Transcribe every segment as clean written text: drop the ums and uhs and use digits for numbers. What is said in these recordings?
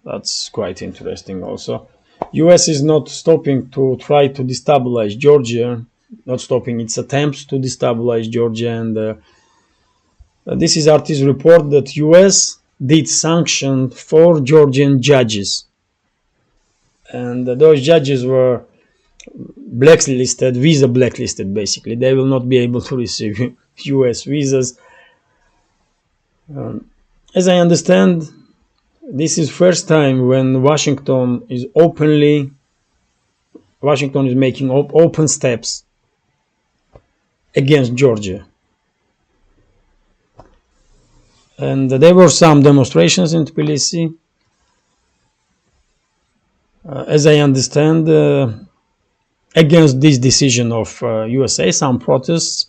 that's quite interesting also. US is not stopping to try to destabilize Georgia, not stopping its attempts to destabilize Georgia. And this is artist report that US did sanction 4 Georgian judges. And those judges were blacklisted, visa blacklisted basically. They will not be able to receive US visas. As I understand, this is first time when Washington is making open steps against Georgia. And there were some demonstrations in Tbilisi. As I understand, against this decision of USA, some protests.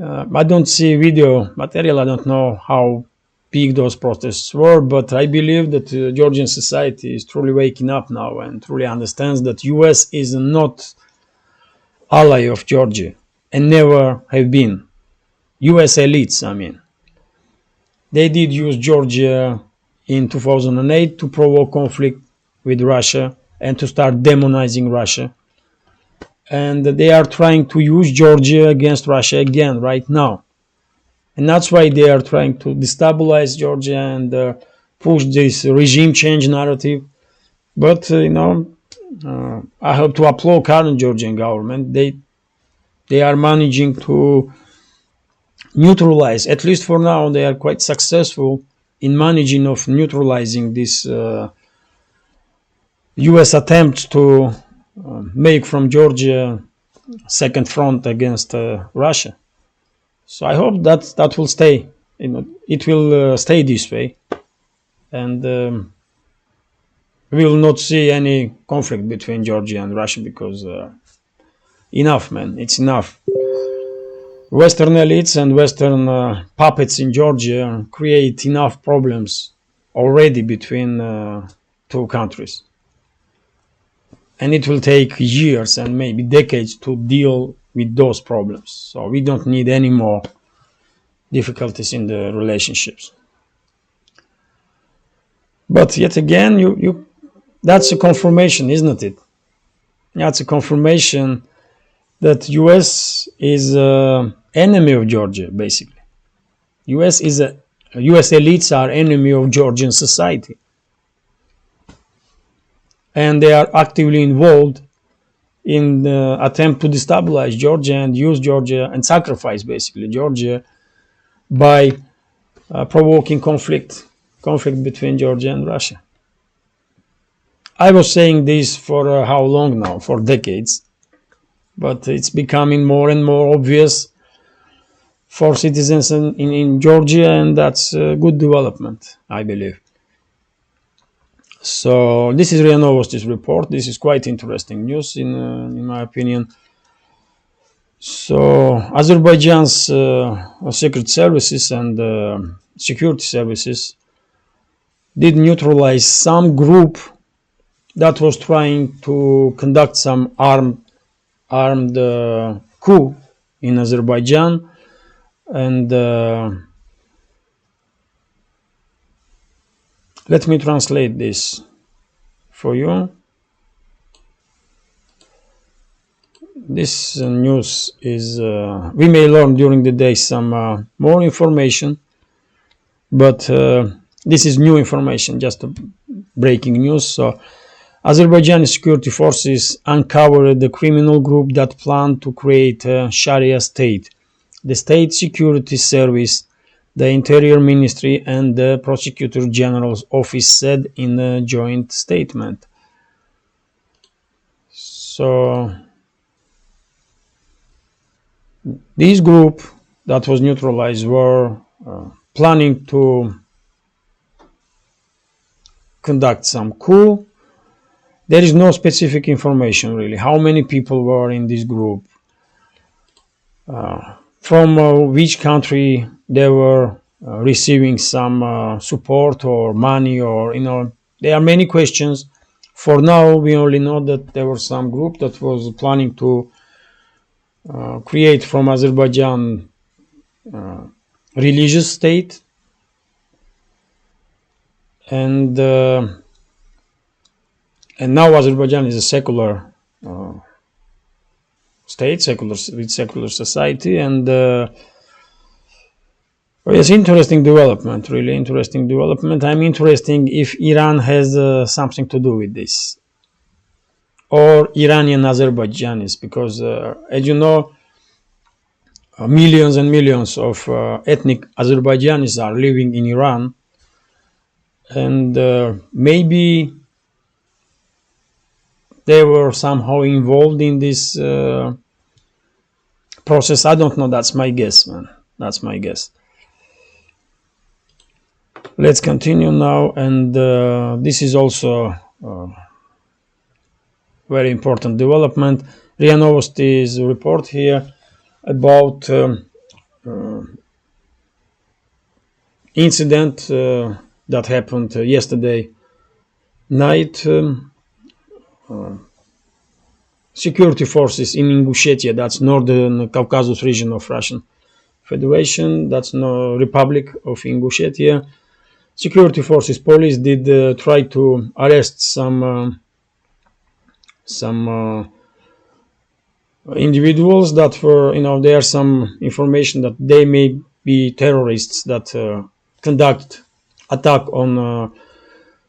I don't see video material. I don't know how big those protests were, but I believe that Georgian society is truly waking up now and truly understands that US is not ally of Georgia and never have been. US elites, I mean. They did use Georgia in 2008 to provoke conflict with Russia and to start demonizing Russia. And they are trying to use Georgia against Russia again right now. And that's why they are trying to destabilize Georgia and push this regime change narrative. But, I have to applaud current Georgian government. They are managing to neutralize, at least for now, they are quite successful in managing of neutralizing this US attempt to make from Georgia second front against Russia. So I hope that will stay. It will stay this way, and we will not see any conflict between Georgia and Russia because enough, man, it's enough. Western elites and Western puppets in Georgia create enough problems already between two countries. And it will take years and maybe decades to deal with those problems. So we don't need any more difficulties in the relationships. But yet again, that's a confirmation, isn't it? That's a confirmation that US is an enemy of Georgia, basically. US elites are enemy of Georgian society. And they are actively involved in the attempt to destabilize Georgia and use Georgia and sacrifice basically Georgia by provoking conflict between Georgia and Russia. I was saying this for how long now? For decades. But it's becoming more and more obvious for citizens in Georgia, and that's a good development, I believe. So this is RIA Novosti's report. This is quite interesting news in my opinion. So Azerbaijan's secret services and security services did neutralize some group that was trying to conduct some armed coup in Azerbaijan, and let me translate this for you. This news is, we may learn during the day some more information, but this is new information, just breaking news. So Azerbaijani security forces uncovered the criminal group that planned to create a Sharia state. The State Security Service, the Interior Ministry, and the Prosecutor General's office said in a joint statement. So this group that was neutralized were planning to conduct some coup. There is no specific information really how many people were in this group, from which country they were receiving some support or money, or there are many questions. For now we only know that there was some group that was planning to create from Azerbaijan religious state, and now Azerbaijan is a secular state, secular society, and it's interesting development, really interesting development. I'm interested if Iran has something to do with this, or Iranian Azerbaijanis, because as you know, millions and millions of ethnic Azerbaijanis are living in Iran, and maybe they were somehow involved in this process. I don't know. That's my guess, man. That's my guess. Let's continue now, and this is also very important development. RIA Novosti's report here about incident that happened yesterday night. Security forces in Ingushetia, that's northern Caucasus region of Russian Federation, that's no Republic of Ingushetia. Security forces, police did try to arrest some individuals that were, there's some information that they may be terrorists that conduct attack on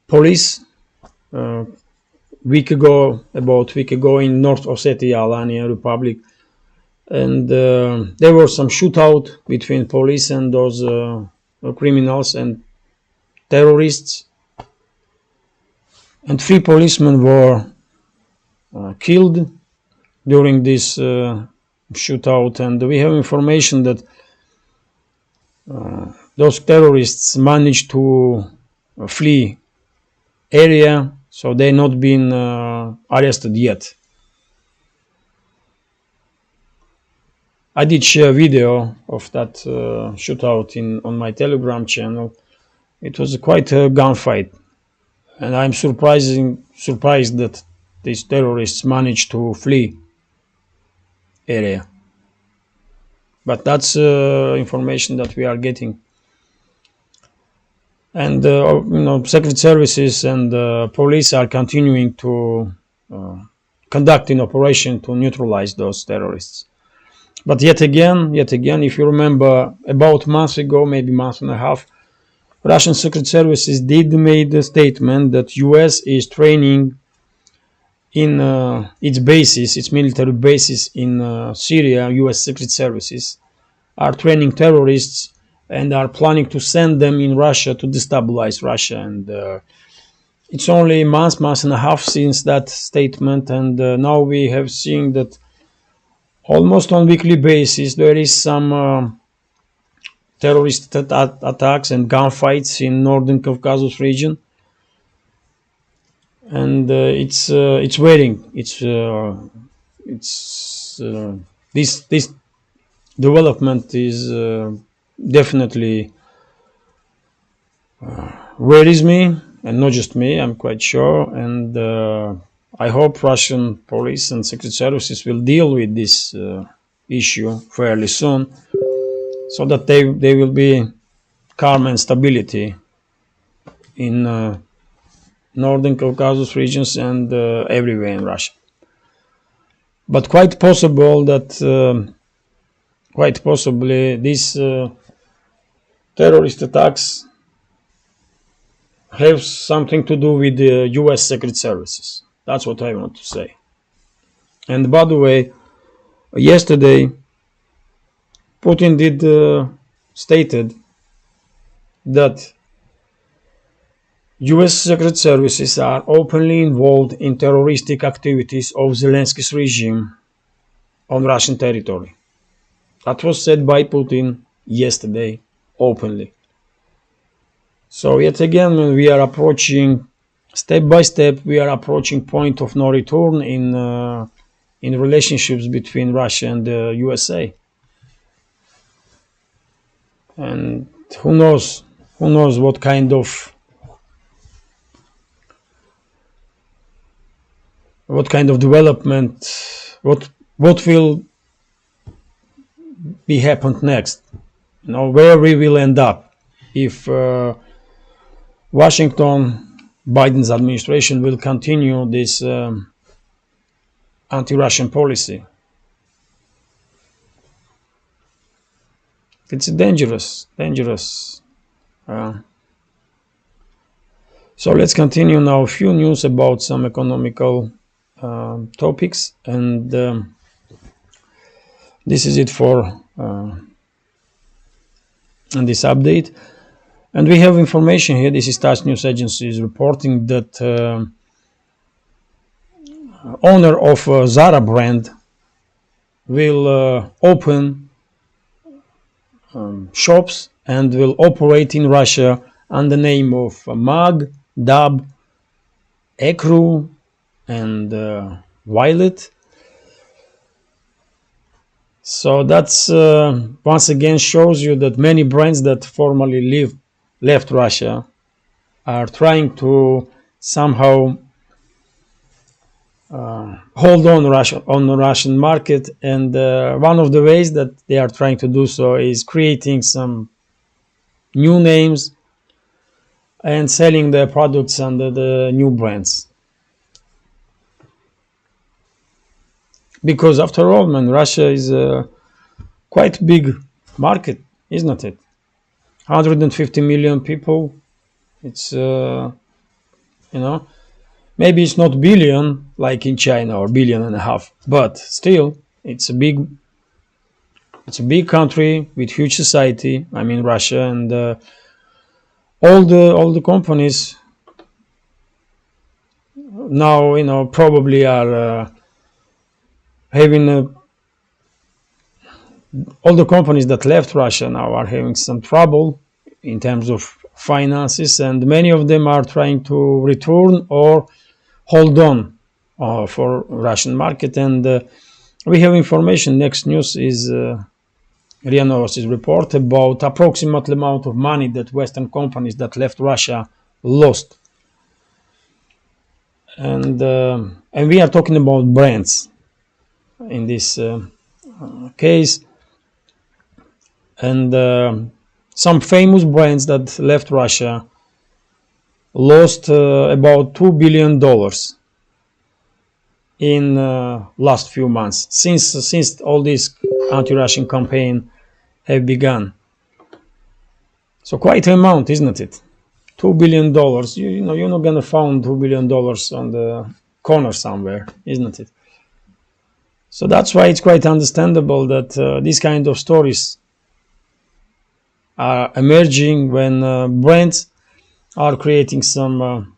police. About a week ago in North Ossetia, Alania Republic, and there was some shootout between police and those criminals and terrorists, and 3 policemen were killed during this shootout, and we have information that those terrorists managed to flee area, so they've not been arrested yet. I did share a video of that shootout on my Telegram channel. It was quite a gunfight, and I'm surprised that these terrorists managed to flee area. But that's information that we are getting. And secret services and police are continuing to conduct an operation to neutralize those terrorists. But yet again, if you remember, about a month ago, maybe a month and a half, Russian secret services did make a statement that US is training in its military bases in Syria. US secret services are training terrorists and are planning to send them in Russia to destabilize Russia. And it's only a month and a half since that statement, and now we have seen that almost on weekly basis there is some terrorist attacks and gunfights in northern Caucasus region, and it's worrying. This development is definitely worries me, and not just me, I'm quite sure, and I hope Russian police and secret services will deal with this issue fairly soon, so that they will be calm and stability in northern Caucasus regions and everywhere in Russia. But quite possible that quite possibly these terrorist attacks have something to do with the US secret services. That's what I want to say. And by the way, yesterday Putin did stated that US secret services are openly involved in terroristic activities of Zelensky's regime on Russian territory. That was said by Putin yesterday openly. So yet again, when we are approaching step by step, we are approaching point of no return in relationships between Russia and the USA. And who knows what kind of development, what will be happened next, where we will end up if Washington, Biden's administration will continue this anti-Russian policy. It's dangerous. So let's continue now. A few news about some economical topics, and this is it for this update. And we have information here. This is Tass News Agency is reporting that owner of Zara brand will open shops and will operate in Russia under the name of Mag, Dab, Ekru, and Violet. So that's once again shows you that many brands that formerly left Russia are trying to somehow hold on the Russian market, and one of the ways that they are trying to do so is creating some new names and selling their products under the new brands. Because after all, man, Russia is a quite big market, isn't it? 150 million people. It's maybe it's not billion like in China or billion and a half, but still it's a big country with huge society. I mean Russia, and all the companies now probably are having all the companies that left Russia now are having some trouble in terms of finances, and many of them are trying to return or hold on for Russian market. And we have information. Next news is RIA Novostis report about approximately amount of money that Western companies that left Russia lost. And we are talking about brands in this case, and some famous brands that left Russia lost about $2 billion in last few months since all this anti-Russian campaign have begun. So quite an amount, isn't it? $2 billion. You're not gonna find $2 billion on the corner somewhere, isn't it? So that's why it's quite understandable that these kind of stories are emerging when brands are creating some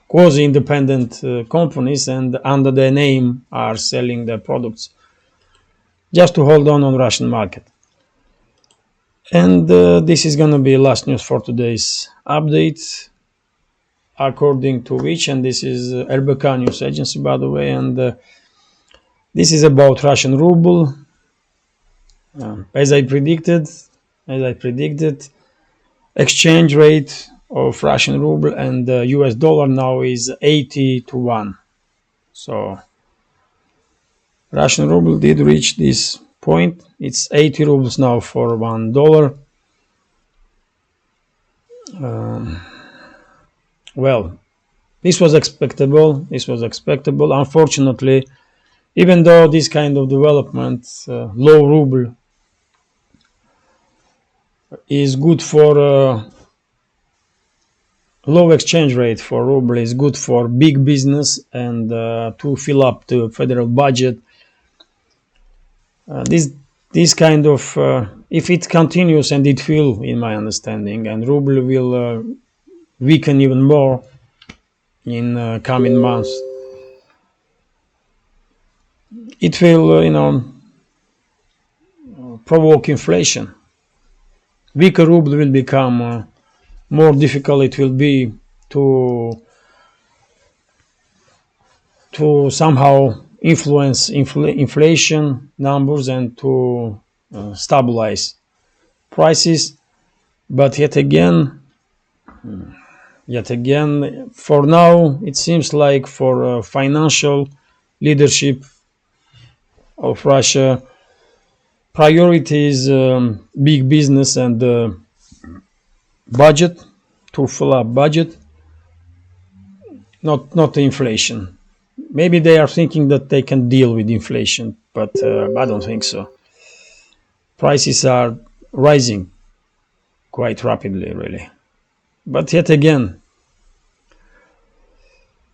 quasi-independent companies, and under their name are selling their products just to hold on Russian market. And this is going to be last news for today's update, according to which, and this is RBK News Agency, by the way, and this is about Russian ruble. As I predicted, exchange rate of Russian ruble and US dollar now is 80 to 1. So Russian ruble did reach this point. It's 80 rubles now for $1. Well, this was expectable. Unfortunately, even though this kind of development, low ruble, is good for low exchange rate for ruble is good for big business and to fill up the federal budget. This kind of if it continues, and it will, in my understanding, and ruble will weaken even more in coming months, it will provoke inflation. Weaker ruble will become more difficult. It will be to somehow influence inflation numbers and to stabilize prices. But yet again, for now, it seems like for financial leadership of Russia, priority is big business and budget, to fill up budget, not the inflation. Maybe they are thinking that they can deal with inflation, but I don't think so. Prices are rising quite rapidly, really. But yet again,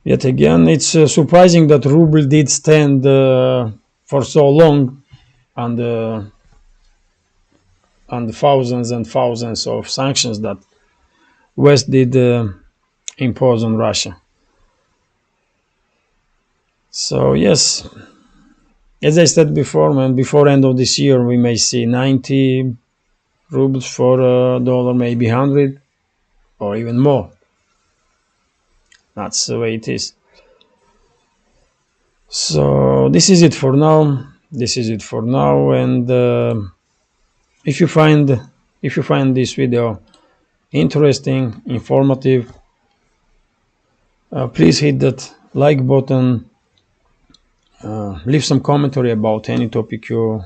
it's surprising that ruble did stand for so long under thousands and thousands of sanctions that West did impose on Russia. So yes, as I said before, man, before end of this year, we may see 90 rubles for a dollar, maybe 100 or even more. That's the way it is. So this is it for now. And if you find this video interesting, informative, please hit that like button. Leave some commentary about any topic you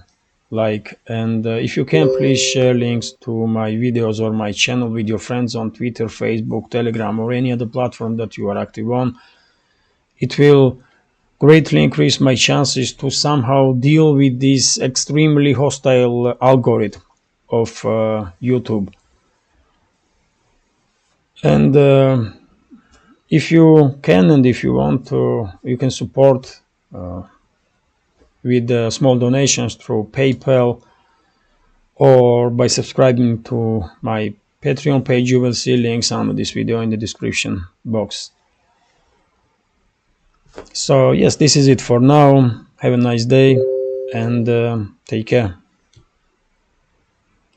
like, and if you can, please share links to my videos or my channel with your friends on Twitter, Facebook, Telegram, or any other platform that you are active on. It will greatly increase my chances to somehow deal with this extremely hostile algorithm of YouTube. And if you can and if you want to, you can support with small donations through PayPal or by subscribing to my Patreon page. You will see links under this video in the description box. So yes, this is it for now. Have a nice day and take care.